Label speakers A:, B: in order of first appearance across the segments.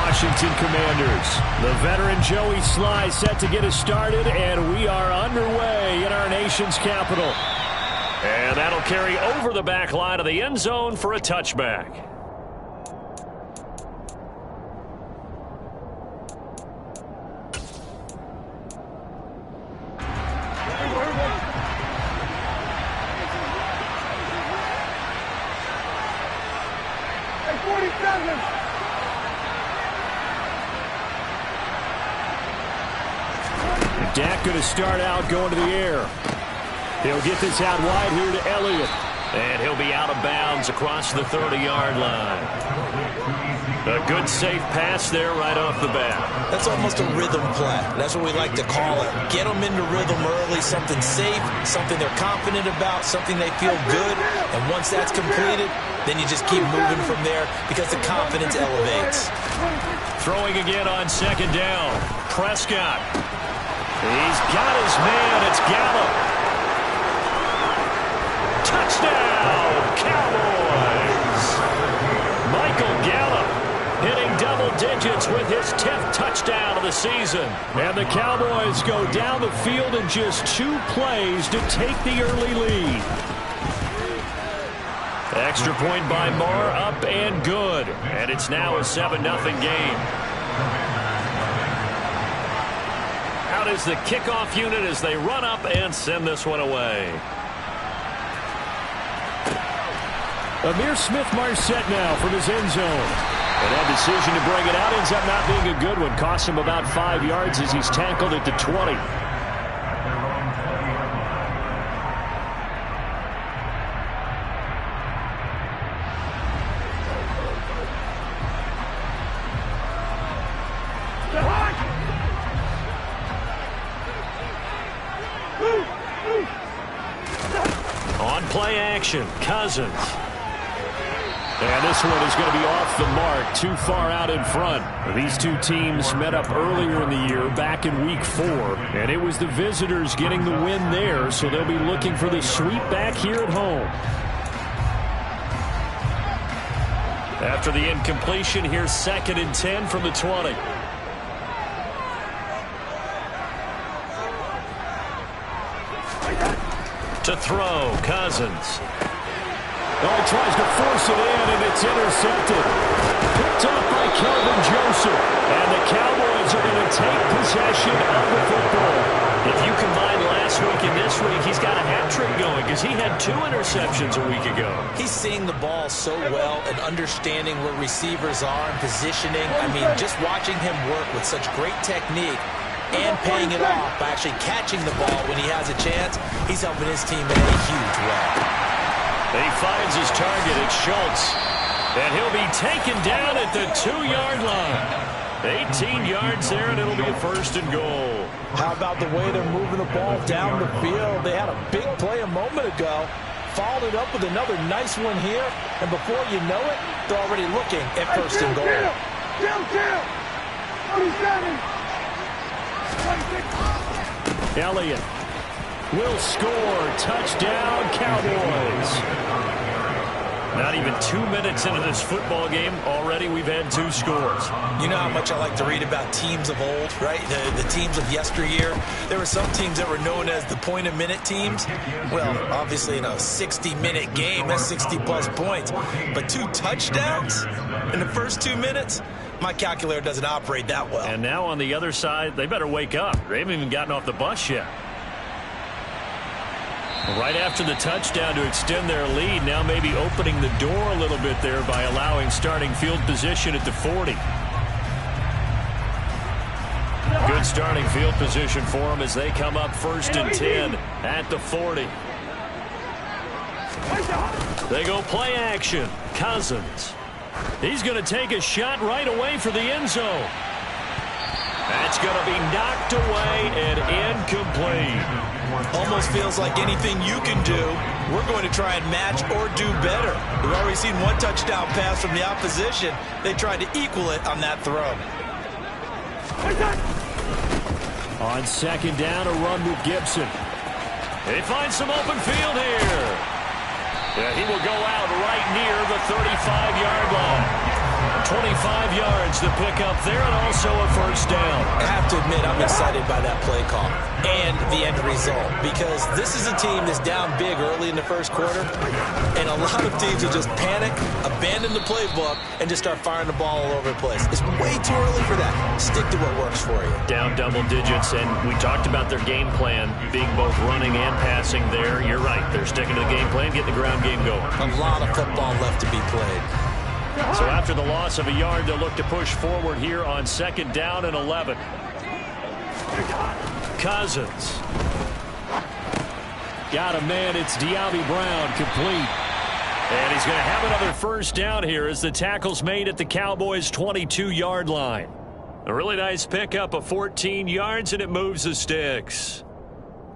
A: Washington Commanders. The veteran Joey Sly set to get us started, and we are underway in our nation's capital.
B: And that'll carry over the back line of the end zone for a touchback.
A: Dak going to start out going to the air. He'll get this out wide here to Elliott.
B: And he'll be out of bounds across the 30-yard line. A good, safe pass there right off the bat.
C: That's almost a rhythm play. That's what we like to call it. Get them into rhythm early, something safe, something they're confident about, something they feel good. And once that's completed, then you just keep moving from there because the confidence elevates.
B: Throwing again on second down. Prescott. He's got his man. It's Gallup. Touchdown, Cowboys! Michael Gallup hitting double digits with his 10th touchdown of the season.
A: And the Cowboys go down the field in just 2 plays to take the early lead.
B: Extra point by Moore, up and good. And it's now a 7-0 game. Out is the kickoff unit as they run up and send this one away.
A: Amir Smith-Marset now from his end zone. And that decision to bring it out ends up not being a good one. Cost him about 5 yards as he's tackled at the 20.
B: On play action, Cousins.
A: And this one is going to be off the mark, too far out in front. These two teams met up earlier in the year, back in Week 4, and it was the visitors getting the win there, so they'll be looking for the sweep back here at home.
B: After the incompletion, here's 2nd and 10 from the 20. To throw, Cousins.
A: Oh, he tries to force it in, and it's intercepted. Picked off by Kelvin Joseph. And the Cowboys are going to take possession of the football.
B: If you combine last week and this week, he's got a hat trick going because he had 2 interceptions a week ago.
C: He's seeing the ball so well and understanding where receivers are and positioning. I mean, just watching him work with such great technique and paying it off by actually catching the ball when he has a chance, he's helping his team in a huge way.
B: He finds his target. It's Schultz. And he'll be taken down at the 2-yard line. 18 yards there, and it'll be a 1st and goal.
D: How about the way they're moving the ball down the field? They had a big play a moment ago. Followed it up with another nice one here. And before you know it, they're already looking at 1st and goal.
A: Elliott will score. Touchdown, Cowboys.
B: Not even 2 minutes into this football game, already we've had 2 scores.
C: You know how much I like to read about teams of old, right? The teams of yesteryear. There were some teams that were known as the point-a-minute teams. Well, obviously in a 60-minute game, that's 60-plus points. But 2 touchdowns in the first 2 minutes? My calculator doesn't operate that well.
B: And now on the other side, they better wake up. They haven't even gotten off the bus yet. Right after the touchdown to extend their lead, now maybe opening the door a little bit there by allowing starting field position at the 40. Good starting field position for them as they come up 1st and 10 at the 40. They go play action. Cousins. He's going to take a shot right away for the end zone. That's going to be knocked away and incomplete.
C: Almost feels like anything you can do, we're going to try and match or do better. We've already seen 1 touchdown pass from the opposition. They tried to equal it on that throw.
A: On 2nd down, a run with Gibson.
B: They find some open field here. Yeah, he will go out right near the 35-yard line. 25 yards to pick up there, and also a first down.
C: I have to admit, I'm excited by that play call and the end result, because this is a team that's down big early in the first quarter, and a lot of teams will just panic, abandon the playbook, and just start firing the ball all over the place. It's way too early for that. Stick to what works for you.
B: Down double digits, and we talked about their game plan being both running and passing there. You're right. They're sticking to the game plan, getting the ground game going.
C: A lot of football left to be played.
B: So after the loss of a yard, they'll look to push forward here on 2nd down and 11. Cousins.
A: Got a man. It's De'Ami Brown, complete.
B: And he's going to have another first down here as the tackle's made at the Cowboys' 22-yard line. A really nice pickup of 14 yards, and it moves the sticks.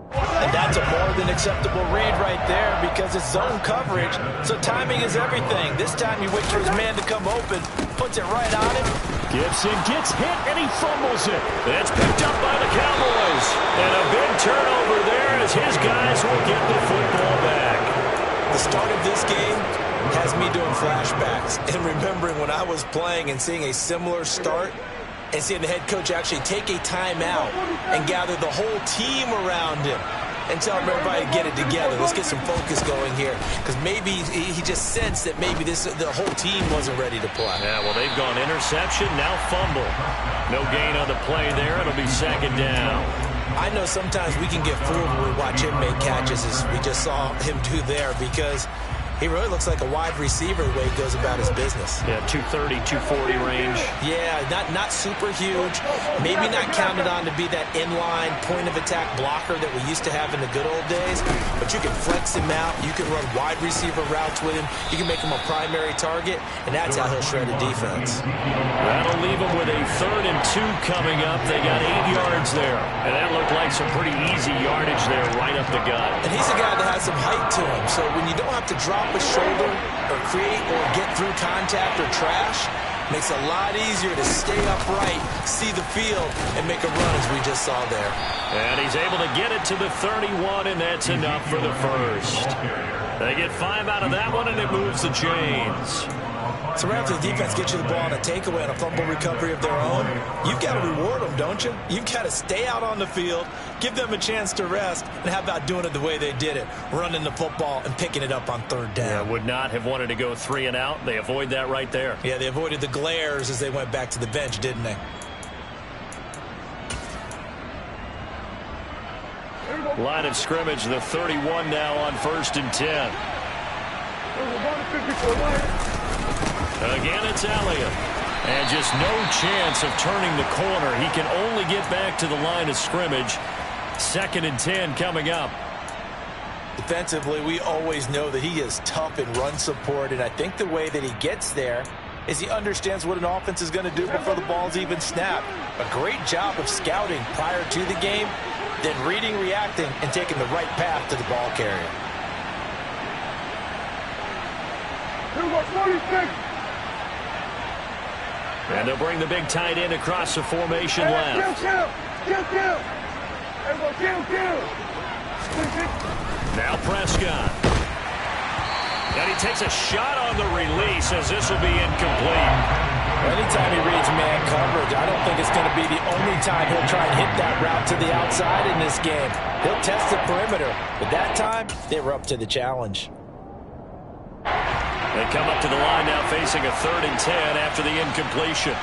D: And that's a more than acceptable read right there, because it's zone coverage, so timing is everything. This time he waits for his man to come open, puts it right on him.
A: Gibson gets hit, and he fumbles it.
B: That's picked up by the Cowboys. And a big turnover there as his guys will get the football back.
C: The start of this game has me doing flashbacks and remembering when I was playing and seeing a similar start and seeing the head coach actually take a timeout and gather the whole team around him and tell everybody to get it together. Let's get some focus going here, because maybe he just sensed that maybe the whole team wasn't ready to play.
B: Yeah, well, they've gone interception, now fumble. No gain on the play there. It'll be 2nd down.
C: I know sometimes we can get fooled when we watch him make catches, as we just saw him do there, because he really looks like a wide receiver the way he goes about his business.
B: Yeah, 230, 240 range.
C: Yeah, not super huge. Maybe not counted on to be that inline point-of-attack blocker that we used to have in the good old days. But you can flex him out. You can run wide receiver routes with him. You can make him a primary target, and that's how he'll shred a defense.
B: That'll leave him with a 3rd and 2 coming up. They got 8 yards there. And that looked like some pretty easy yardage there right up the gut.
C: And he's a guy that has some height to him. So when you don't have to drop a shoulder or create or get through contact or trash, makes it a lot easier to stay upright, see the field, and make a run, as we just saw there.
B: And he's able to get it to the 31, and that's enough for the first. They get 5 out of that one, and it moves the chains.
C: So right after the defense gets you the ball on a takeaway and a fumble recovery of their own, you've got to reward them, don't you? You've got to stay out on the field, give them a chance to rest, and how about doing it the way they did it, running the football and picking it up on 3rd down.
B: Yeah, would not have wanted to go 3 and out. They avoid that right there.
C: Yeah, they avoided the glares as they went back to the bench, didn't they?
B: Line of scrimmage, the 31 now on 1st and 10. Again, it's Elliott. And just no chance of turning the corner. He can only get back to the line of scrimmage. 2nd and 10 coming up.
C: Defensively, we always know that he is tough in run support, and I think the way that he gets there is he understands what an offense is going to do before the ball's even snapped. A great job of scouting prior to the game, then reading, reacting, and taking the right path to the ball carrier.
E: 46.
B: And they'll bring the big tight end across the formation left.
E: Kill.
B: Now Prescott. And he takes a shot on the release as this will be incomplete.
D: Anytime he reads man coverage, I don't think it's going to be the only time he'll try and hit that route to the outside in this game. He'll test the perimeter, but that time they were up to the challenge.
B: They come up to the line now facing a 3rd and 10 after the incompletion.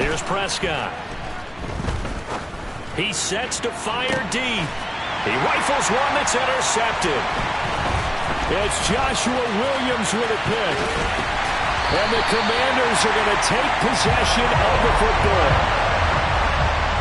B: Here's Prescott. He sets to fire deep. He rifles one that's intercepted.
A: It's Joshua Williams with a pick. And the Commanders are going to take possession of the football.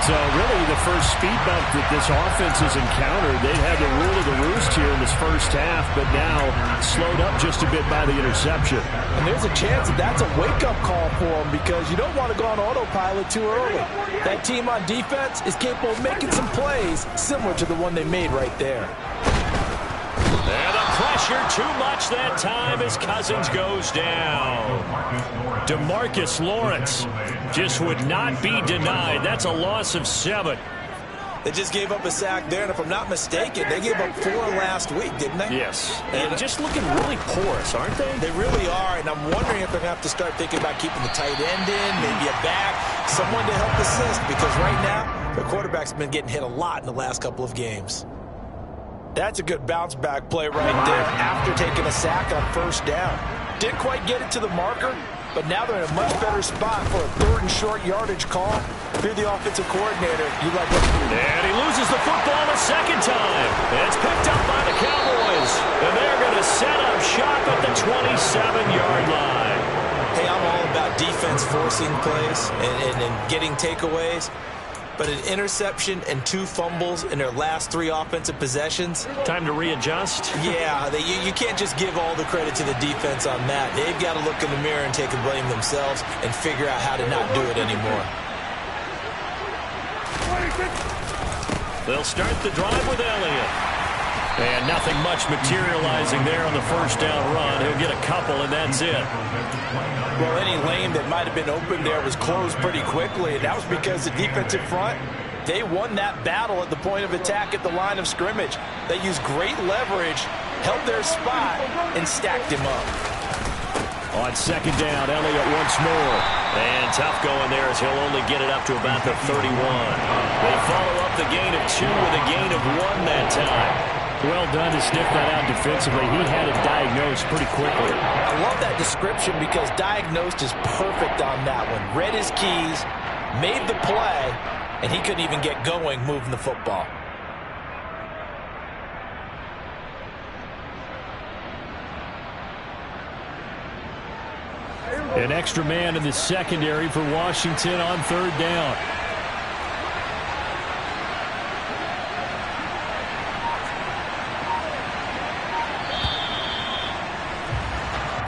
A: So really the first speed bump that this offense has encountered, they've had the rule of the roost here in this first half, but now slowed up just a bit by the interception.
D: And there's a chance that that's a wake-up call for them, because you don't want to go on autopilot too early. That team on defense is capable of making some plays similar to the one they made right there.
B: And the pressure too much that time as Cousins goes down. DeMarcus Lawrence just would not be denied. That's a loss of 7.
C: They just gave up a sack there, and if I'm not mistaken, they gave up 4 last week, didn't they?
B: Yes, and just looking really porous, aren't they?
C: They really are, and I'm wondering if they're going to have to start thinking about keeping the tight end in, maybe a back, someone to help assist, because right now, their quarterback's been getting hit a lot in the last couple of games.
D: That's a good bounce-back play right there after taking a sack on first down. Didn't quite get it to the marker, but now they're in a much better spot for a 3rd and short yardage call. If you're the offensive coordinator, you like what you do.
B: And he loses the football a second time. It's picked up by the Cowboys. And they're going to set up shop at the 27-yard line.
C: Hey, I'm all about defense forcing plays and getting takeaways. But an interception and 2 fumbles in their last 3 offensive possessions.
B: Time to readjust.
C: Yeah, you can't just give all the credit to the defense on that. They've got to look in the mirror and take the blame themselves and figure out how to not do it anymore.
B: They'll start the drive with Elliott. And nothing much materializing there on the first down run. He'll get a couple, and that's it.
D: Well, any lane that might have been open there was closed pretty quickly, and that was because the defensive front, they won that battle at the point of attack at the line of scrimmage. They used great leverage, held their spot, and stacked him up.
A: On second down, Elliott once more.
B: And tough going there as he'll only get it up to about the 31. They follow up the gain of 2 with a gain of 1 that time.
A: Well done to sniff that out defensively. He had it diagnosed pretty quickly.
D: I love that description because diagnosed is perfect on that one. Read his keys, made the play, and he couldn't even get going moving the football.
A: An extra man in the secondary for Washington on 3rd down.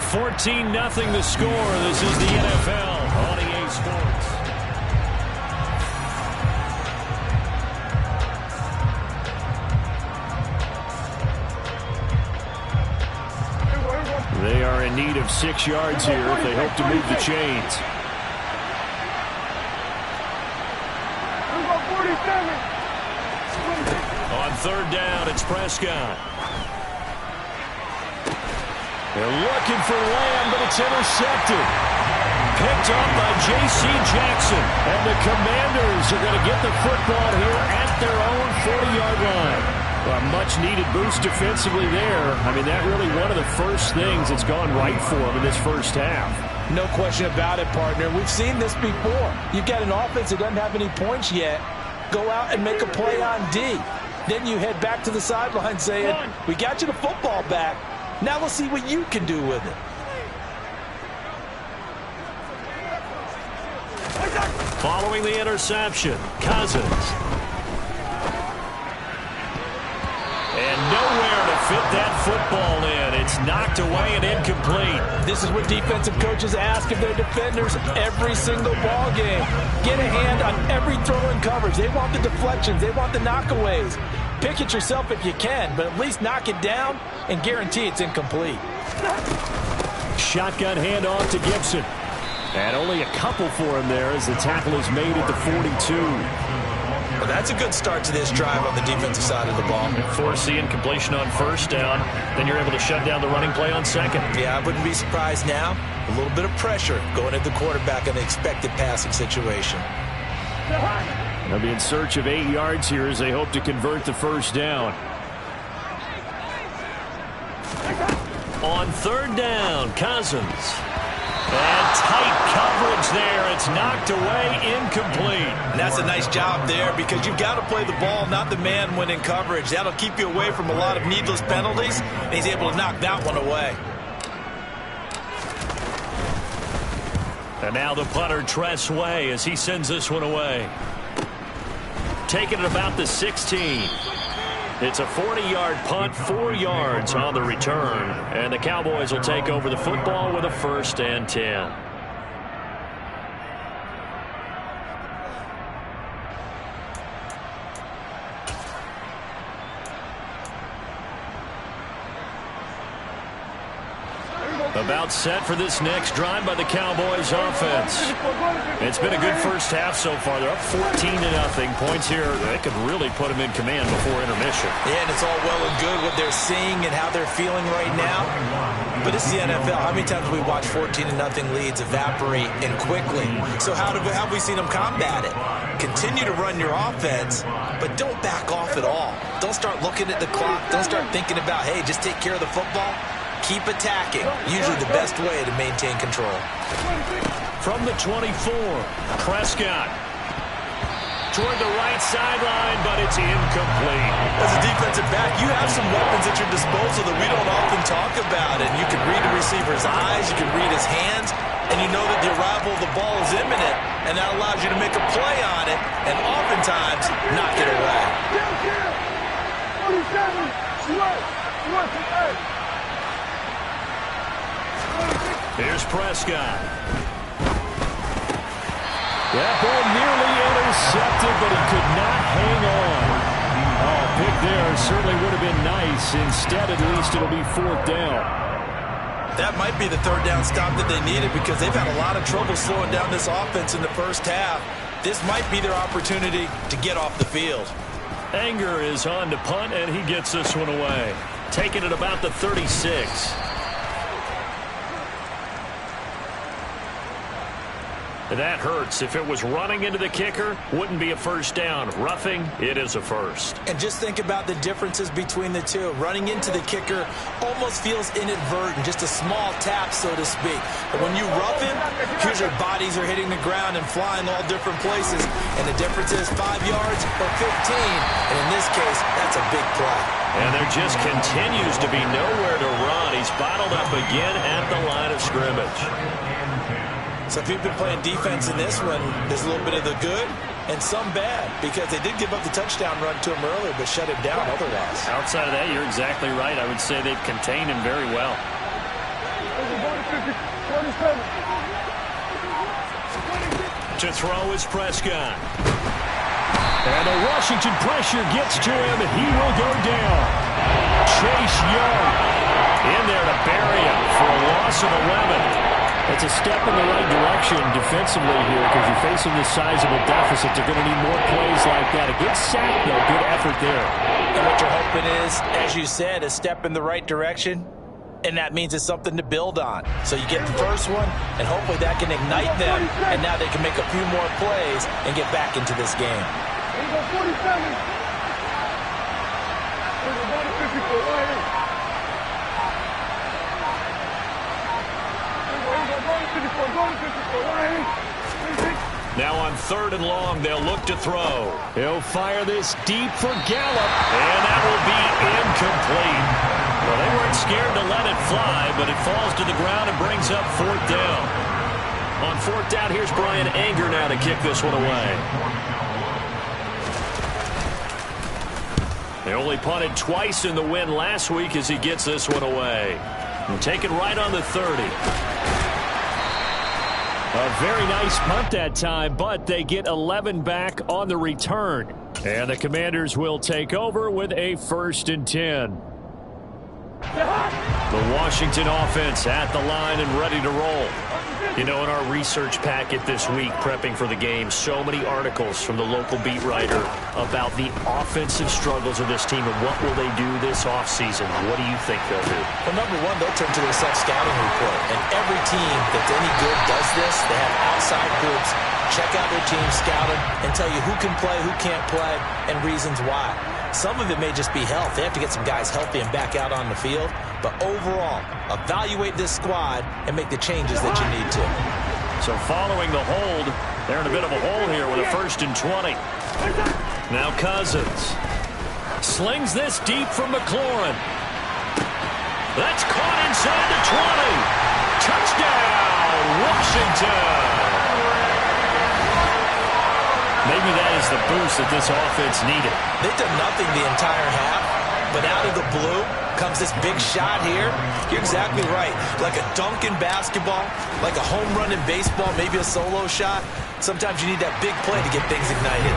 A: $14-0 the score. This is the NFL on EA Sports. They are in need of 6 yards here if they hope to move the chains.
B: On 3rd down, it's Prescott.
A: They're looking for Lamb, but it's intercepted.
B: Picked up by J.C. Jackson.
A: And the Commanders are going to get the football here at their own 40-yard line. A much-needed boost defensively there. I mean, that really one of the first things that's gone right for them in this first half.
D: No question about it, partner. We've seen this before. You've got an offense that doesn't have any points yet. Go out and make a play on D. Then you head back to the sideline saying, we got you the football back. Now let's see what you can do with it.
B: Following the interception, Cousins. And nowhere to fit that football in. It's knocked away and incomplete.
D: This is what defensive coaches ask of their defenders every single ball game. Get a hand on every throw in coverage. They want the deflections. They want the knockaways. Pick it yourself if you can, but at least knock it down and guarantee it's incomplete.
A: Shotgun handoff to Gibson. And only a couple for him there as the tackle is made at the 42.
C: Well, that's a good start to this drive on the defensive side of the ball.
B: Force the incompletion on first down. Then you're able to shut down the running play on second.
C: Yeah, I wouldn't be surprised now. A little bit of pressure going at the quarterback in an expected passing situation.
A: They'll be in search of 8 yards here as they hope to convert the first down.
B: On 3rd down, Cousins. And tight coverage there. It's knocked away, incomplete.
C: And that's a nice job there because you've got to play the ball, not the man when in coverage. That'll keep you away from a lot of needless penalties, and he's able to knock that one away.
B: And now the punter, Tress Way, as he sends this one away. Taking it about the 16. It's a 40-yard punt, 4 yards on the return. And the Cowboys will take over the football with a 1st and 10. About set for this next drive by the Cowboys offense. It's been a good first half so far. They're up 14-0. Points here, they could really put them in command before intermission.
C: Yeah, and it's all well and good what they're seeing and how they're feeling right now. But it's the NFL. How many times have we watched 14-0 leads evaporate and quickly? So how have we seen them combat it? Continue to run your offense, but don't back off at all. Don't start looking at the clock. Don't start thinking about, hey, just take care of the football. Keep attacking. Usually the best way to maintain control.
B: From the 24, Prescott. Toward the right sideline, but it's incomplete.
C: As a defensive back, you have some weapons at your disposal that we don't often talk about. And you can read a receiver's eyes, you can read his hands, and you know that the arrival of the ball is imminent, and that allows you to make a play on it, and oftentimes knock it away.
B: Here's Prescott.
A: That ball nearly intercepted, but he could not hang on. Oh, pick there certainly would have been nice. Instead, at least it'll be 4th down.
C: That might be the 3rd down stop that they needed because they've had a lot of trouble slowing down this offense in the first half. This might be their opportunity to get off the field.
B: Anger is on to punt, and he gets this one away. Taking it about the 36. That hurts. If it was running into the kicker, wouldn't be a first down. Roughing, it is a first.
C: And just think about the differences between the two. Running into the kicker almost feels inadvertent, just a small tap, so to speak. But when you rough him, usually bodies are hitting the ground and flying all different places. And the difference is 5 yards or 15. And in this case, that's a big play.
B: And there just continues to be nowhere to run. He's bottled up again at the line of scrimmage.
C: So if you've been playing defense in this one, there's a little bit of the good and some bad because they did give up the touchdown run to him earlier but shut him down otherwise.
B: Outside of that, you're exactly right. I would say they've contained him very well. To throw is Prescott.
A: And the Washington pressure gets to him, and he will go down. Chase Young
B: in there to bury him for a loss of 11.
A: It's a step in the right direction defensively here because you're facing this sizable deficit. They're going to need more plays like that. A good sack, though. Good effort there.
C: And what you're hoping is, as you said, a step in the right direction, and that means it's something to build on. So you get the first one, and hopefully that can ignite them, and now they can make a few more plays and get back into this game.
B: Now on 3rd and long, they'll look to throw.
A: He'll fire this deep for Gallup.
B: And that will be incomplete. Well, they weren't scared to let it fly, but it falls to the ground and brings up 4th down. On 4th down, here's Brian Anger now to kick this one away. They only punted twice in the win last week as he gets this one away. And take it right on the 30.
A: A very nice punt that time, but they get 11 back on the return. And the Commanders will take over with a 1st and 10.
B: The Washington offense at the line and ready to roll. You know, in our research packet this week, prepping for the game, so many articles from the local beat writer about the offensive struggles of this team and what will they do this offseason. What do you think they'll do?
C: Well, number one, they'll turn to their self-scouting report. And every team that's any good does this. They have outside groups, check out their team, scout them, and tell you who can play, who can't play, and reasons why. Some of it may just be health. They have to get some guys healthy and back out on the field. But overall, evaluate this squad and make the changes that you need to.
B: So following the hold, they're in a bit of a hole here with a 1st and 20. Now Cousins slings this deep from McLaurin. That's caught inside the 20. Touchdown, Washington. Maybe that is the boost that this offense needed.
C: They've done nothing the entire half, but out of the blue comes this big shot here. You're exactly right. Like a dunk in basketball, like a home run in baseball, maybe a solo shot. Sometimes you need that big play to get things ignited.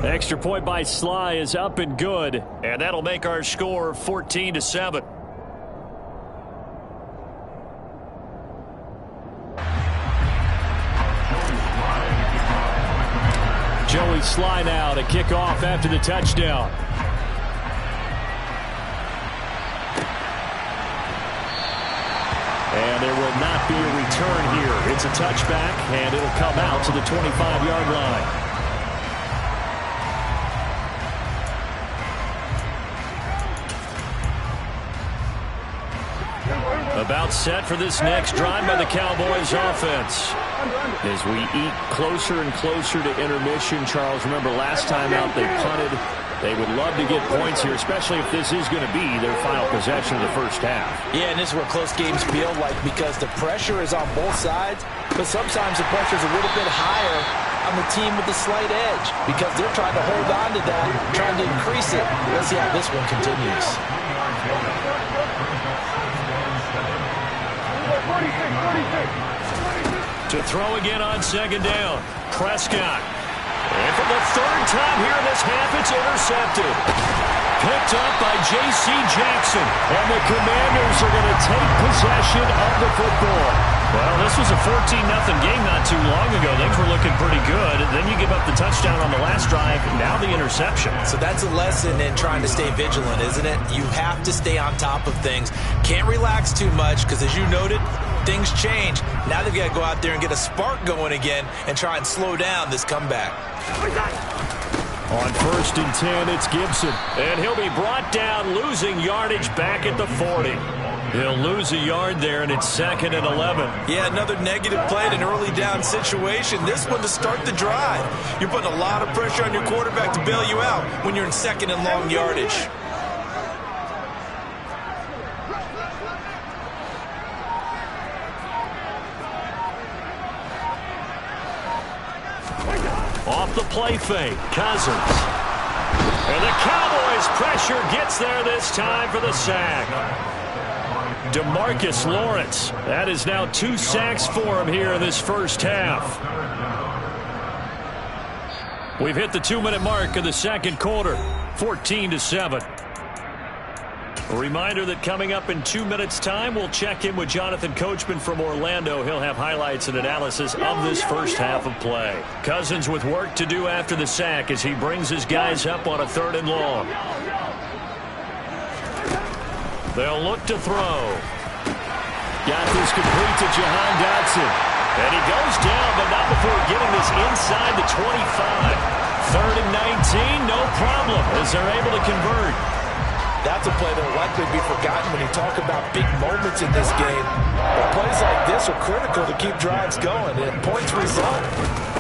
A: The extra point by Sly is up and good.
B: And that'll make our score 14-7.
A: sly now to kick off after the touchdown. And there will not be a return here. It's a touchback, and it'll come out to the 25-yard line. About set for this next drive by the Cowboys offense. As we eat closer and closer to intermission, Charles, remember last time out they punted. They would love to get points here, especially if this is going to be their final possession of the first half.
D: Yeah, and this is where close games feel like, because the pressure is on both sides, but sometimes the pressure is a little bit higher on the team with the slight edge because they're trying to hold on to that, trying to increase it. Let's see how this one continues.
B: To throw again on second down. Prescott. And for the third time here in this half, it's intercepted. Picked up by J.C. Jackson.
A: And the Commanders are going to take possession of the football.
B: Well, this was a 14-0 game not too long ago. Things were looking pretty good. Then you give up the touchdown on the last drive. Now the interception.
C: So that's a lesson in trying to stay vigilant, isn't it? You have to stay on top of things. Can't relax too much because, as you noted, things change. Now they've got to go out there and get a spark going again and try and slow down this comeback.
A: On 1st and 10, it's Gibson.
B: And he'll be brought down, losing yardage back at the 40. He'll lose a yard there, and it's 2nd and 11.
C: Yeah, another negative play in an early down situation. This one to start the drive. You're putting a lot of pressure on your quarterback to bail you out when you're in 2nd and long yardage.
B: Off the play fake, Cousins. And the Cowboys' pressure gets there this time for the sack. DeMarcus Lawrence. That is now 2 sacks for him here in this first half. We've hit the 2-minute mark of the second quarter, 14-7. A reminder that coming up in 2 minutes' time, we'll check in with Jonathan Coachman from Orlando. He'll have highlights and analysis of this first half of play. Cousins with work to do after the sack as he brings his guys up on a 3rd and long. They'll look to throw.
A: Got this complete to Jahan Dotson.
B: And he goes down, but not before getting this inside the 25. 3rd and 19, no problem, as they're able to convert.
D: That's a play that will likely be forgotten when you talk about big moments in this game. But plays like this are critical to keep drives going, and points result.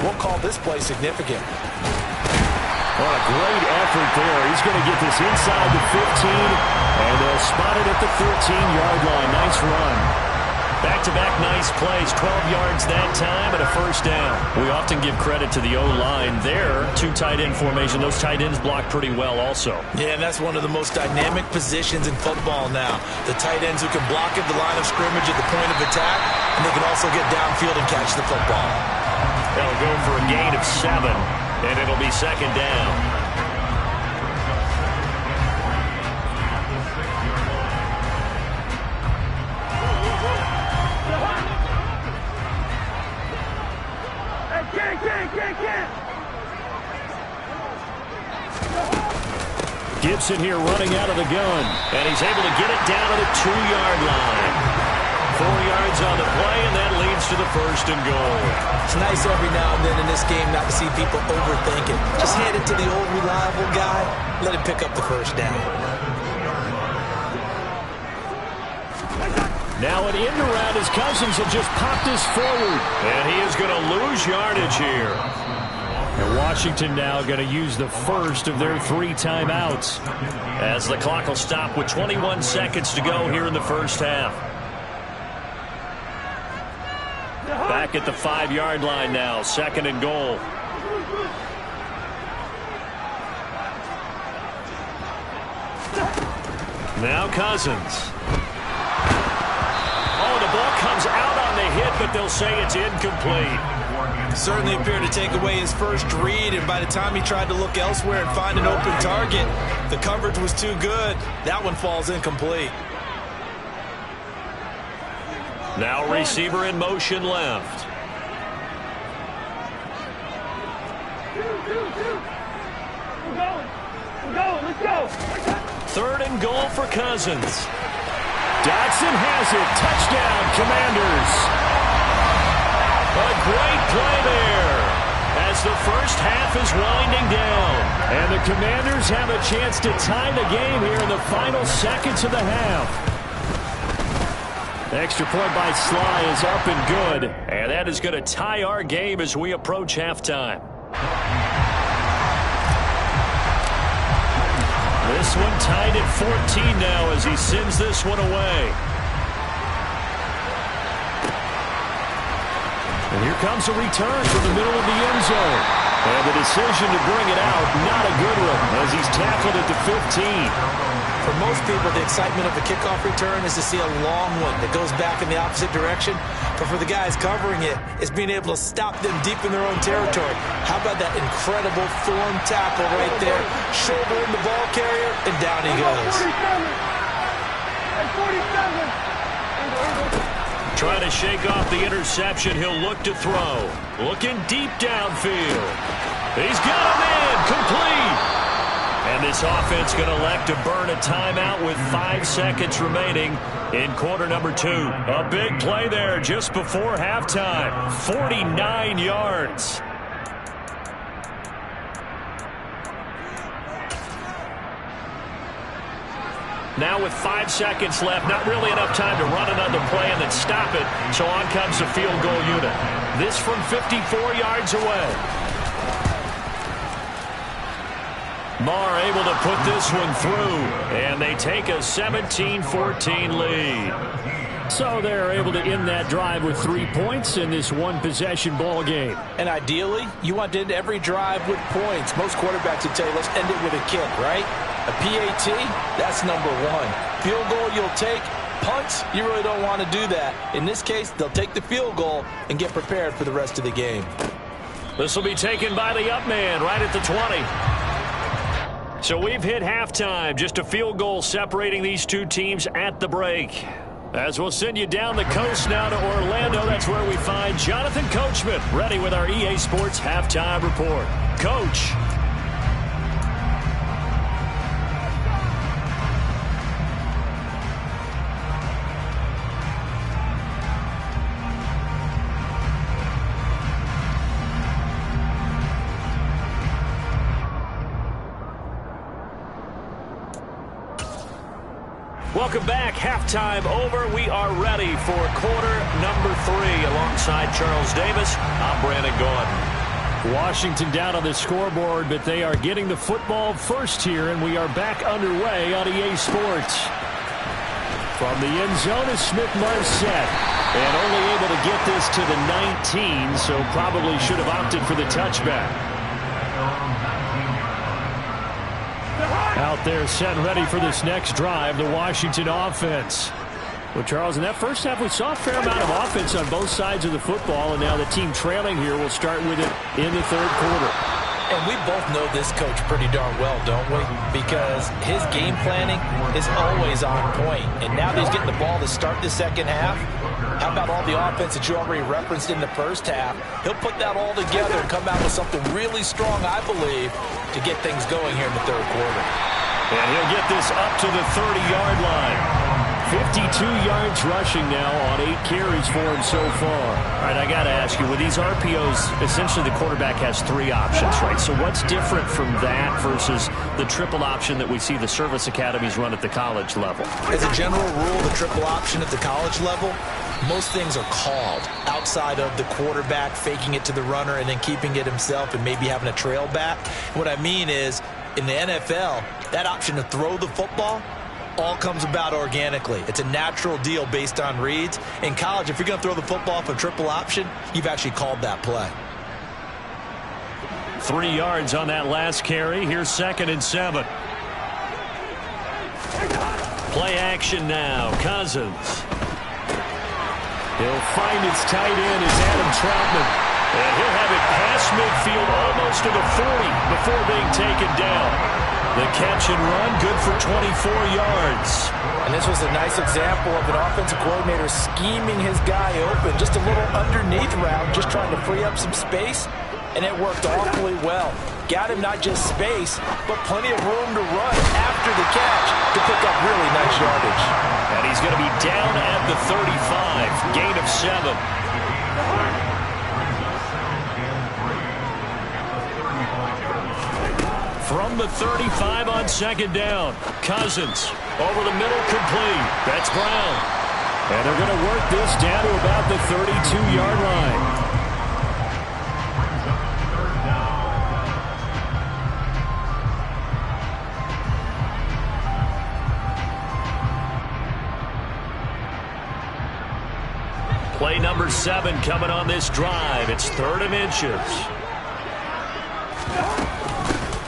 D: We'll call this play significant.
A: What a great effort there. He's going to get this inside the 15, and they'll spot it at the 13-yard line. Nice run.
B: Back-to-back nice plays, 12 yards that time and a first down. We often give credit to the O-line there. 2 tight end formation. Those tight ends block pretty well also.
C: Yeah, and that's one of the most dynamic positions in football now. The tight ends who can block at the line of scrimmage at the point of attack, and they can also get downfield and catch the football.
B: They'll go for a gain of 7, and it'll be 2nd down.
A: Gibson here running out of the gun.
B: And he's able to get it down to the 2-yard line. 4 yards on the play, and that leads to the 1st and goal.
C: It's nice every now and then in this game not to see people overthink it. Just hand it to the old reliable guy. Let him pick up the first down.
A: Now an end around as Cousins will just pop this forward.
B: And he is going to lose yardage here.
A: And Washington now going to use the first of their 3 timeouts.
B: As the clock will stop with 21 seconds to go here in the first half. Back at the 5-yard line now, 2nd and goal. Now Cousins. Oh, the ball comes out on the hit, but they'll say it's incomplete.
C: Certainly appeared to take away his first read, and by the time he tried to look elsewhere and find an open target, the coverage was too good. That one falls incomplete.
B: Now receiver in motion left.
E: Let's go.
B: 3rd and goal for Cousins.
A: Dotson has it. Touchdown, Commanders.
B: A great play there as the first half is winding down.
A: And the Commanders have a chance to tie the game here in the final seconds of the half. The extra point by Sly is up and good.
B: And that is going to tie our game as we approach halftime. This one tied at 14 now as he sends this one away.
A: And here comes a return from the middle of the end zone. And the decision to bring it out, not a good one, as he's tackled at the 15.
C: For most people, the excitement of a kickoff return is to see a long one that goes back in the opposite direction. But for the guys covering it, it's being able to stop them deep in their own territory. How about that incredible form tackle right there? Shouldering the ball carrier, and down he goes.
E: 47.
B: Trying to shake off the interception. He'll look to throw. Looking deep downfield. He's got him in. Complete. And this offense going to elect to burn a timeout with 5 seconds remaining in quarter number 2. A big play there just before halftime. 49 yards. Now with 5 seconds left, not really enough time to run another play and then stop it. So on comes the field goal unit. This from 54 yards away. Marr able to put this one through, and they take a 17-14 lead.
A: So they're able to end that drive with 3 points in this one-possession ball game.
C: And ideally, you want to end every drive with points. Most quarterbacks would tell you, let's end it with a kick, right? A PAT, that's number 1. Field goal you'll take. Punts, you really don't want to do that. In this case, they'll take the field goal and get prepared for the rest of the game.
B: This will be taken by the up man right at the 20. So we've hit halftime. Just a field goal separating these two teams at the break. As we'll send you down the coast now to Orlando, that's where we find Jonathan Coachman ready with our EA Sports Halftime Report. Coach. Welcome back. Halftime over. We are ready for quarter number 3. Alongside Charles Davis, I'm Brandon Gordon.
A: Washington down on the scoreboard, but they are getting the football first here, and we are back underway on EA Sports. From the end zone is Smith-Marset, and only able to get this to the 19, so probably should have opted for the touchback. Out there set and ready for this next drive, the Washington offense. Well, Charles, in that first half, we saw a fair amount of offense on both sides of the football, and now the team trailing here will start with it in the third quarter.
C: And we both know this coach pretty darn well, don't we? Because his game planning is always on point. And now that he's getting the ball to start the second half, how about all the offense that you already referenced in the first half? He'll put that all together and come out with something really strong, I believe, to get things going here in the third quarter.
B: And he'll get this up to the 30-yard line.
A: 52 yards rushing now on 8 carries for him so far.
B: All right, I got to ask you, with these RPOs, essentially the quarterback has 3 options, right? So what's different from that versus the triple option that we see the service academies run at the college level?
C: As a general rule, the triple option at the college level, most things are called outside of the quarterback faking it to the runner and then keeping it himself and maybe having a trail back. What I mean is, in the NFL, that option to throw the football all comes about organically. It's a natural deal based on reads. In college, if you're going to throw the football off a triple option, you've actually called that play.
B: 3 yards on that last carry. Here's 2nd and 7. Play action now. Cousins.
A: He'll find his tight end is Adam Troutman.
B: And he'll have it past midfield almost to the 40 before being taken down. The catch and run, good for 24 yards.
C: And this was a nice example of an offensive coordinator scheming his guy open. Just a little underneath route, just trying to free up some space.
D: and it worked awfully well. Got him not just space, but plenty of room to run after the catch to pick up really nice yardage.
B: And he's going to be down at the 35, gain of 7. From the 35 on second down, Cousins over the middle, complete. That's Brown.
A: And they're going to work this down to about the 32-yard line.
B: Play number 7 coming on this drive. It's 3rd and inches.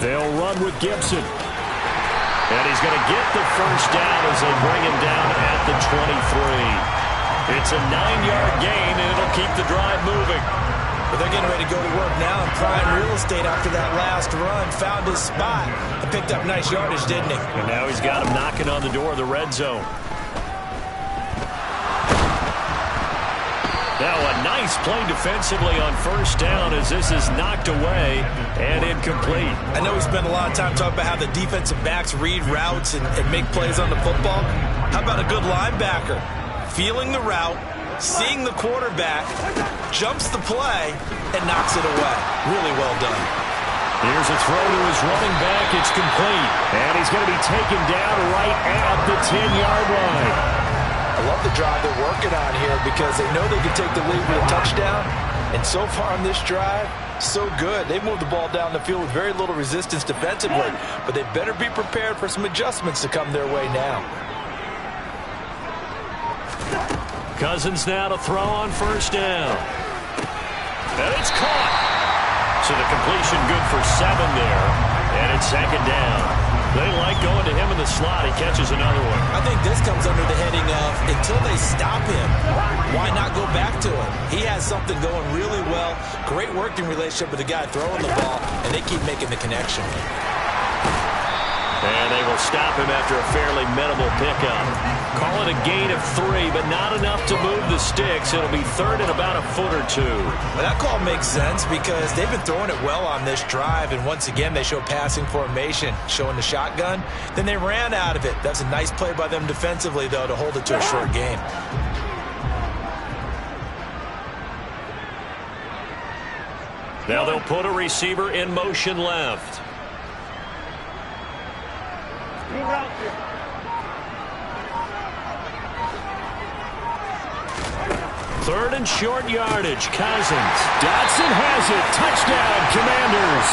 A: They'll run with Gibson.
B: And he's going to get the first down as they bring him down at the 23. It's a 9-yard gain, and it'll keep the drive moving.
C: But they're getting ready to go to work now in prime real estate after that last run. Found his spot and picked up nice yardage, didn't he?
B: And now he's got him knocking on the door of the red zone. Now a nice play defensively on first down as this is knocked away and incomplete.
C: I know we spent a lot of time talking about how the defensive backs read routes and make plays on the football. How about a good linebacker? Feeling the route, seeing the quarterback, jumps the play, and knocks it away. Really well done.
B: Here's a throw to his running back. It's complete.
A: And he's going to be taken down right at the 10-yard line.
D: I love the drive they're working on here because they know they can take the lead with a touchdown. And so far on this drive, so good. They've moved the ball down the field with very little resistance defensively. But they better be prepared for some adjustments to come their way now.
B: Cousins now to throw on first down. And it's caught. So the completion good for 7 there. And it's second down. They like going to him in the slot. He catches another one.
C: I think this comes under the heading of until they stop him, why not go back to him? He has something going really well. Great working relationship with the guy throwing the ball, and they keep making the connection.
B: And they will stop him after a fairly minimal pickup. Call it a gain of 3, but not enough to move the sticks. It'll be 3rd and about a foot or 2.
C: Well, that call makes sense because they've been throwing it well on this drive, and once again, they show passing formation, showing the shotgun. Then they ran out of it. That's a nice play by them defensively, though, to hold it to a short gain.
B: Now they'll put a receiver in motion left. Third and short yardage. Cousins.
A: Dotson has it. Touchdown, Commanders.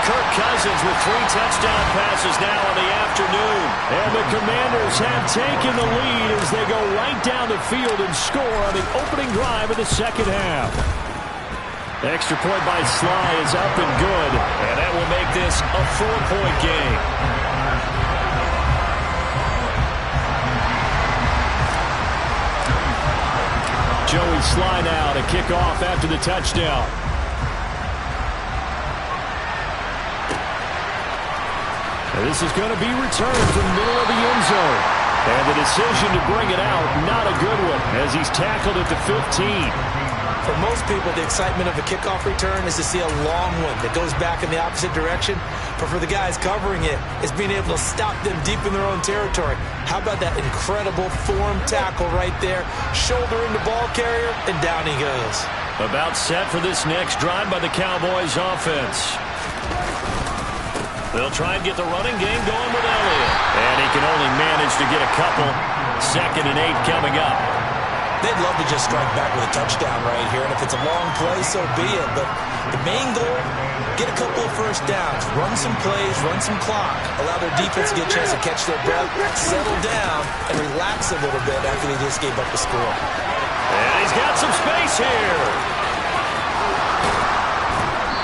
B: Kirk Cousins with 3 touchdown passes now in the afternoon.
A: And the Commanders have taken the lead as they go right down the field and score on the opening drive of the second half. Extra point by Sly is up and good.
B: And that will make this a 4-point game.
A: Joey Sly now to kick off after the touchdown. And this is going to be returned from the middle of the end zone. And the decision to bring it out, not a good one, as he's tackled at the 15.
C: For most people, the excitement of a kickoff return is to see a long one that goes back in the opposite direction. But for the guys covering it, it's being able to stop them deep in their own territory. How about that incredible form tackle right there? Shoulder in the ball carrier, and down he goes.
B: About set for this next drive by the Cowboys offense. They'll try and get the running game going with Elliott. And he can only manage to get a couple. 2nd and 8 coming up.
C: They'd love to just strike back with a touchdown right here, and if it's a long play, so be it. But the main goal, get a couple of first downs, run some plays, run some clock, allow their defense to get a chance to catch their breath, settle down, and relax a little bit after they just gave up the score.
B: And he's got some space here.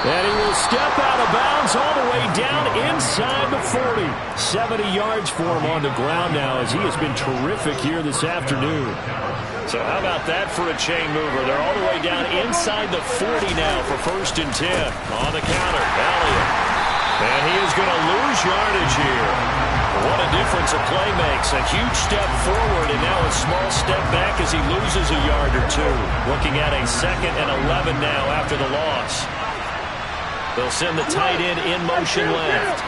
A: And he will step out of bounds all the way down inside the 40. 70 yards for him on the ground now as he has been terrific here this afternoon.
B: So how about that for a chain mover? They're all the way down inside the 40 now for 1st and 10. On the counter, Elliott. And he is going to lose yardage here. What a difference a play makes. A huge step forward and now a small step back as he loses a yard or two. Looking at a 2nd and 11 now after the loss. They'll send the tight end in motion left.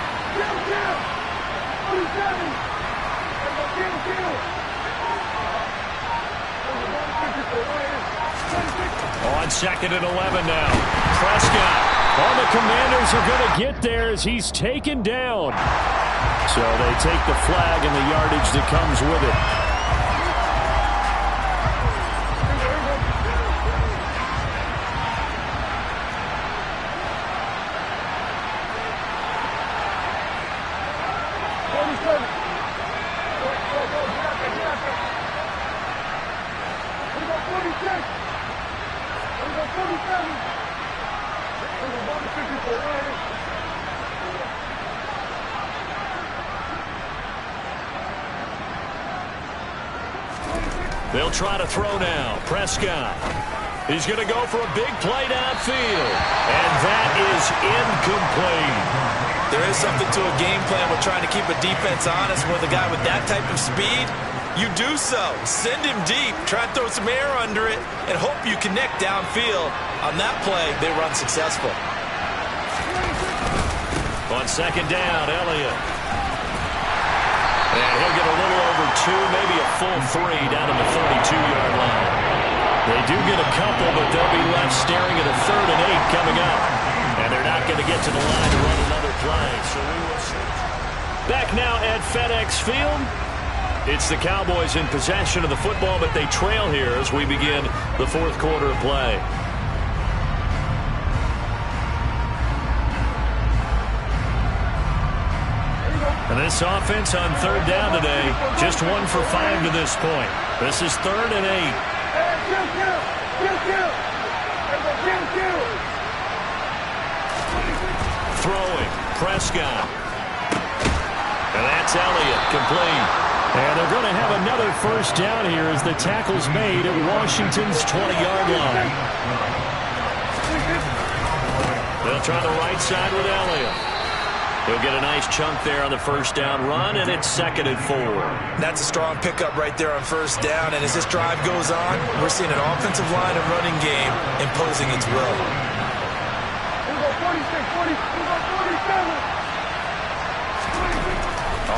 B: On 2nd and 11 now. Prescott. All the Commanders are going to get there as he's taken down. So they take the flag and the yardage that comes with it. They'll try to throw now. Prescott. He's going to go for a big play downfield. And that is incomplete.
C: There is something to a game plan with trying to keep a defense honest with a guy with that type of speed. You do so. Send him deep. Try and throw some air under it and hope you connect downfield. On that play, they run successful.
B: On 2nd down, Elliott. And he'll get a little over 2, maybe a full 3 down to the 32-yard line. They do get a couple, but they'll be left staring at a 3rd and 8 coming up. And they're not going to get to the line to run another play. So we will see. Back now at FedEx Field. It's the Cowboys in possession of the football, but they trail here as we begin the 4th quarter of play. And this offense on 3rd down today, just 1 for 5 to this point. This is 3rd and 8. Throwing, Prescott. And that's Elliott, complete.
A: And they're going to have another 1st down here as the tackle's made at Washington's 20-yard line.
B: They'll try the right side with Elliott. He'll get a nice chunk there on the 1st down run, and it's 2nd and 4.
C: That's a strong pickup right there on 1st down, and as this drive goes on, we're seeing an offensive line and running game imposing its will.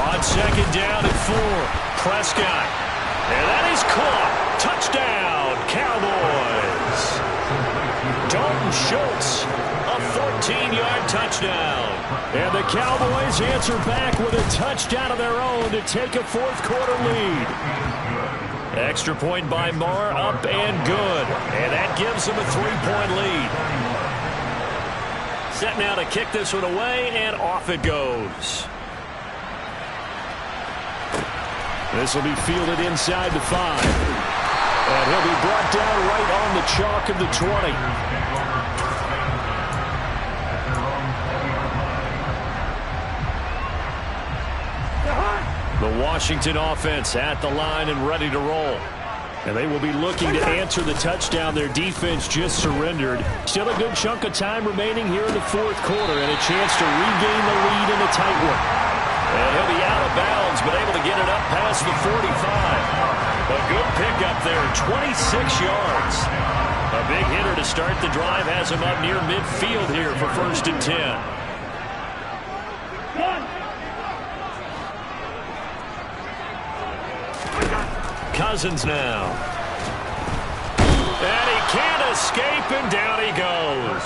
B: On 2nd down and 4, Prescott. And that is caught. Touchdown, Cowboys. Dalton Schultz, a 14-yard touchdown.
A: And the Cowboys answer back with a touchdown of their own to take a 4th quarter lead.
B: Extra point by Marr, up and good. And that gives them a 3-point lead. Set now to kick this one away, and off it goes.
A: This will be fielded inside the 5. And he'll be brought down right on the chalk of the 20.
B: The Washington offense at the line and ready to roll.
A: And they will be looking to answer the touchdown their defense just surrendered. Still a good chunk of time remaining here in the 4th quarter and a chance to regain the lead in a tight one.
B: And he'll be out of bounds, but able to get it up past the 45. A good pickup there, 26 yards. A big hitter to start the drive has him up near midfield here for 1st and 10. Cousins now. And he can't escape, and down he goes.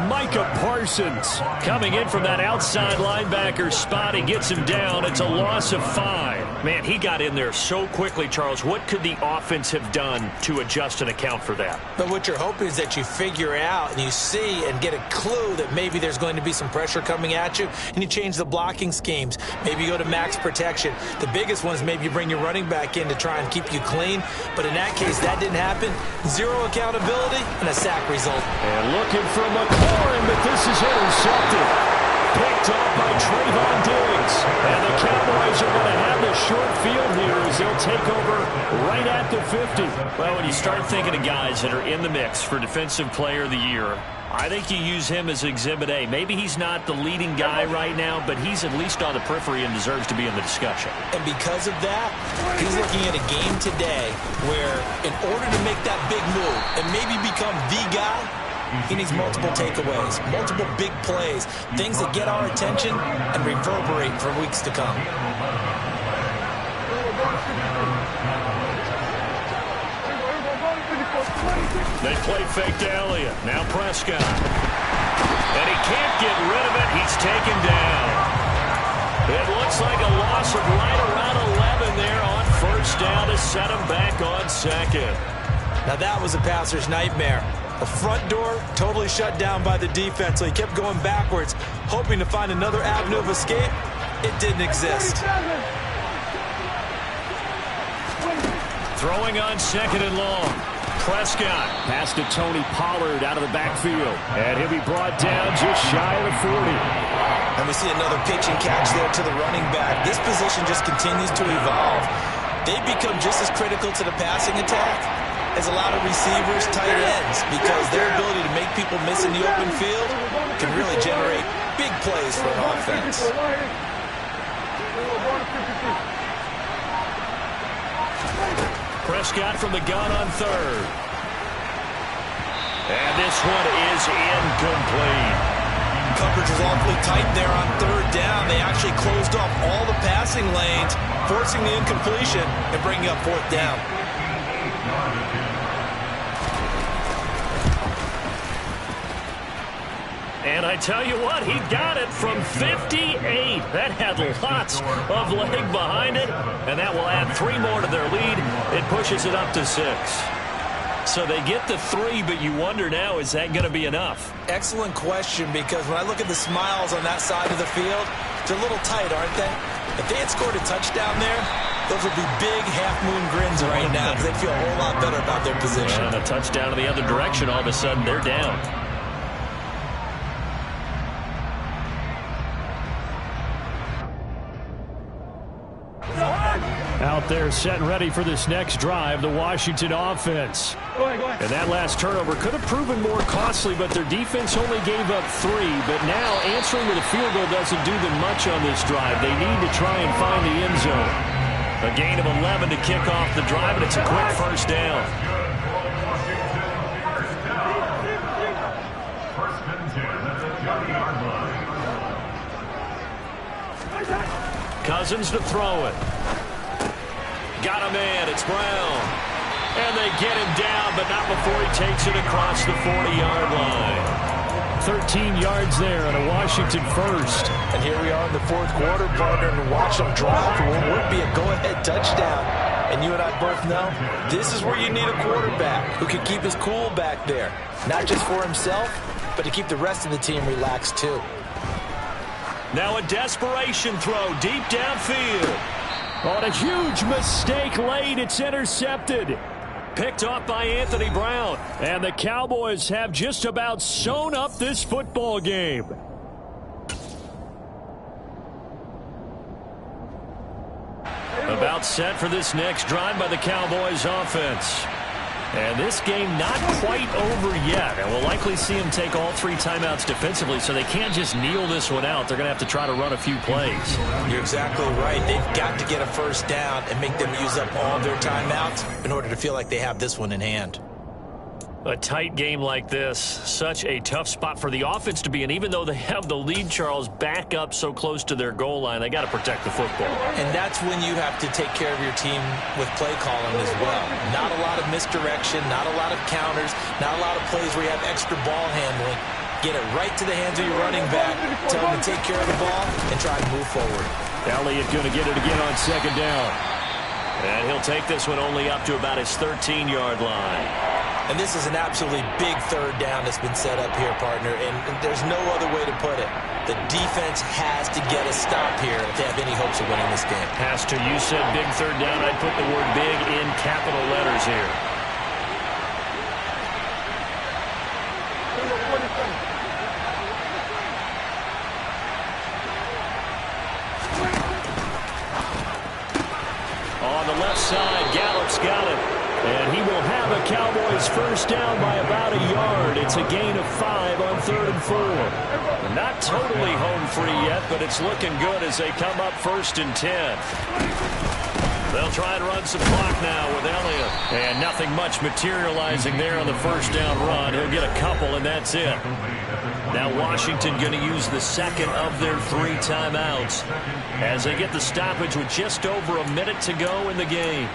A: Micah Parsons
B: coming in from that outside linebacker spot. He gets him down. It's a loss of 5. Man, he got in there so quickly, Charles. What could the offense have done to adjust and account for that?
C: But what you're hoping is that you figure out and you see and get a clue that maybe there's going to be some pressure coming at you, and you change the blocking schemes. Maybe you go to max protection. The biggest one is maybe you bring your running back in to try and keep you clean. But in that case, that didn't happen. 0 accountability and a sack result.
A: And looking for McLaurin, but this is intercepted. Picked up by Trayvon Diggs. And the Cowboys are going to have the short field here as they'll take over right at the 50.
B: Well, when you start thinking of guys that are in the mix for Defensive Player of the Year, I think you use him as Exhibit A. Maybe he's not the leading guy right now, but he's at least on the periphery and deserves to be in the discussion.
C: And because of that, he's looking at a game today where in order to make that big move and maybe become the guy, he needs multiple takeaways, multiple big plays, things that get our attention and reverberate for weeks to come.
B: They play fake to Elliott. Now Prescott. And he can't get rid of it. He's taken down. It looks like a loss of right around 11 there on first down to set him back on second.
C: Now that was a passer's nightmare. The front door totally shut down by the defense, so he kept going backwards, hoping to find another avenue of escape. It didn't exist.
B: Throwing on second and long. Prescott.
A: Pass to Tony Pollard out of the backfield. And he'll be brought down just shy of the 40.
C: And we see another pitch and catch there to the running back. This position just continues to evolve. They've become just as critical to the passing attack as a lot of receivers, tight ends, because their ability to make people miss in the open field can really generate big plays for an offense.
B: Prescott from the gun on third. And this one is incomplete.
C: Coverage was awfully tight there on third down. They actually closed off all the passing lanes, forcing the incompletion and bringing up fourth down.
B: And I tell you what, he got it from 58. That had lots of leg behind it, and that will add 3 more to their lead. It pushes it up to 6. So they get the 3, but you wonder now, is that going to be enough?
C: Excellent question, because when I look at the smiles on that side of the field, they're a little tight, aren't they? If they had scored a touchdown there, those would be big half-moon grins right now, because they feel a whole lot better about their position.
B: And a touchdown in the other direction, all of a sudden they're down.
A: Out there set and ready for this next drive, the Washington offense.
E: Go ahead.
A: And that last turnover could have proven more costly, but their defense only gave up 3. But now answering with a field goal doesn't do them much on this drive. They need to try and find the end zone.
B: A gain of 11 to kick off the drive, and it's a quick first down. Cousins to throw it. Got a man. It's Brown. And they get him down, but not before he takes it across the 40-yard line.
A: 13 yards there on a Washington first.
C: And here we are in the fourth quarter, partner, and watch them drop for what would be a go-ahead touchdown. And you and I both know this is where you need a quarterback who can keep his cool back there. Not just for himself, but to keep the rest of the team relaxed too.
B: Now a desperation throw deep downfield.
A: On a huge mistake late, it's intercepted.
B: Picked off by Anthony Brown.
A: And the Cowboys have just about sewn up this football game.
B: About set for this next drive by the Cowboys offense. And this game not quite over yet. And we'll likely see them take all 3 timeouts defensively, so they can't just kneel this one out. They're going to have to try to run a few plays.
C: You're exactly right. They've got to get a first down and make them use up all their timeouts in order to feel like they have this one in hand.
B: A tight game like this, such a tough spot for the offense to be in. Even though they have the lead, Charles, back up so close to their goal line, they got to protect the football.
C: And that's when you have to take care of your team with play calling as well. Not a lot of misdirection, not a lot of counters, not a lot of plays where you have extra ball handling. Get it right to the hands of your running back, tell him to take care of the ball, and try to move forward.
A: Elliott going to get it again on second down.
B: And he'll take this one only up to about his 13-yard line.
C: And this is an absolutely big third down that's been set up here, partner, and there's no other way to put it. The defense has to get a stop here if they have any hopes of winning this game.
B: Pastor, you said big third down. I'd put the word big in capital letters here. On the left side, Gallup's got it.
A: And he will have a Cowboys first down by about a yard. It's a gain of 5 on 3rd and 4.
B: Not totally home free yet, but it's looking good as they come up 1st and 10. They'll try and run some clock now with Elliott.
A: And nothing much materializing there on the first down run. He'll get a couple, and that's it. Now Washington going to use the second of their 3 timeouts as they get the stoppage with just over a minute to go in the game.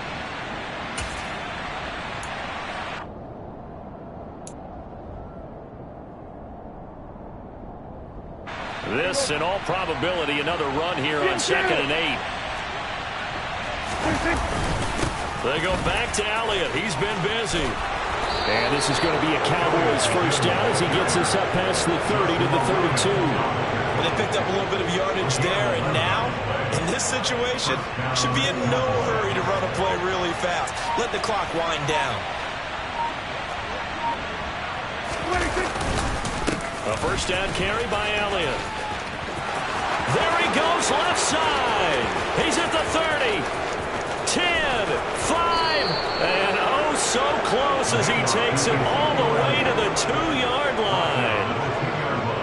A: This, in all probability, another run here on 2nd and 8.
B: They go back to Elliott. He's been busy.
A: And this is going to be a Cowboys first down as he gets us up past the 30 to the 32.
C: Well, they picked up a little bit of yardage there, and now, in this situation, should be in no hurry to run a play really fast. Let the clock wind down.
B: A first down carry by Elliott. There he goes, left side. He's at the 30, 10, 5, and oh so close as he takes it all the way to the 2-yard line.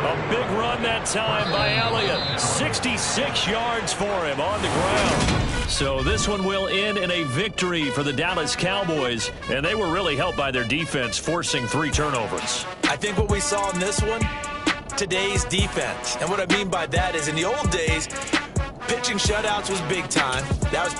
B: A big run that time by Elliott. 66 yards for him on the ground.
A: So this one will end in a victory for the Dallas Cowboys, and they were really helped by their defense forcing 3 turnovers.
C: I think what we saw in this one, today's defense. And what I mean by that is in the old days, pitching shutouts was big time. That was